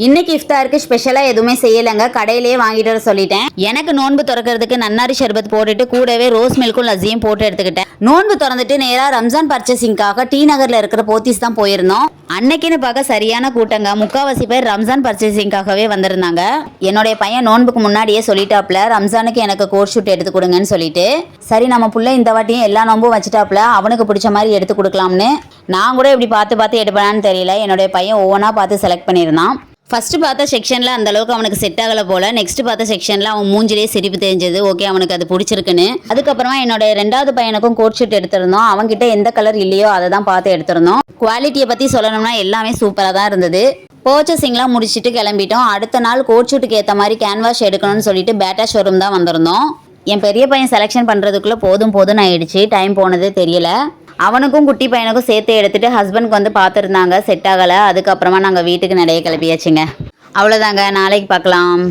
இன்னைக்கு இஃப்தாருக்கு ஸ்பெஷலாக எதுவுமே செய்யலைங்க, கடையிலேயே வாங்கிட்டு வர சொல்லிட்டேன். எனக்கு நோன்பு திறக்கிறதுக்கு நன்னாரி ஷர்பத் போட்டுட்டு கூடவே ரோஸ் மில்க்கும் லஸ்ஸியும் போட்டு எடுத்துக்கிட்டேன். நோன்பு திறந்துட்டு நேராக ரம்ஜான் பர்ச்சேசிங்காக டி நகரில் இருக்கிற போத்தீஸ் தான் போயிருந்தோம். அன்னைக்குன்னு பார்க்க சரியான கூட்டங்க. முக்காவாசி பேர் ரம்ஜான் பர்ச்சேசிங்காகவே வந்திருந்தாங்க. என்னுடைய பையன் நோன்புக்கு முன்னாடியே சொல்லிட்டாப்ல, ரம்ஜானுக்கு எனக்கு கோட் ஷூட் எடுத்து கொடுங்கன்னு சொல்லிட்டு. சரி, நம்ம புள்ள இந்த வாட்டியும் எல்லா நோன்பும் வச்சுட்டாப்ல, அவனுக்கு பிடிச்ச மாதிரி எடுத்து கொடுக்கலாம்னு. நான் கூட இப்படி பார்த்து எடுப்பேனான்னு தெரியல. என்னுடைய பையன் ஒவ்வொன்றா பார்த்து செலக்ட் பண்ணியிருந்தான். ஃபஸ்ட்டு பார்த்த செக்ஷனில் அந்தளவுக்கு அவனுக்கு செட் ஆகலை போல். நெக்ஸ்ட்டு பார்த்த செக்ஷனில் அவன் மூஞ்சிலே சிரிப்பு தெரிஞ்சது. ஓகே, அவனுக்கு அது பிடிச்சிருக்குன்னு. அதுக்கப்புறமா என்னோட ரெண்டாவது பையனுக்கும் கோட் ஷூட் எடுத்திருந்தோம். அவன்கிட்ட எந்த கலர் இல்லையோ அதை தான் பார்த்து எடுத்திருந்தோம். குவாலிட்டியை பற்றி சொல்லணும்னா எல்லாமே சூப்பராக தான் இருந்தது. பர்ச்சேசிங்லாம் முடிச்சுட்டு கிளம்பிட்டோம். அடுத்த நாள் கோட் ஷூட்டுக்கு ஏற்ற மாதிரி கேன்வாஷ் எடுக்கணும்னு சொல்லிட்டு பேட்டா ஷோரூம் தான் வந்திருந்தோம். என் பெரிய பையன் செலெக்ஷன் பண்ணுறதுக்குள்ளே போதும் ஆயிடுச்சு. டைம் போனதே தெரியல. அவனுக்கும் குட்டி பையனுக்கும் சேர்த்து எடுத்துகிட்டு ஹஸ்பண்ட்க்கு வந்து பார்த்துருந்தாங்க, செட் ஆகலை. அதுக்கப்புறமா நாங்கள் வீட்டுக்கு நிறைய கிளப்பியாச்சுங்க. அவ்வளோதாங்க, நாளைக்கு பார்க்கலாம்.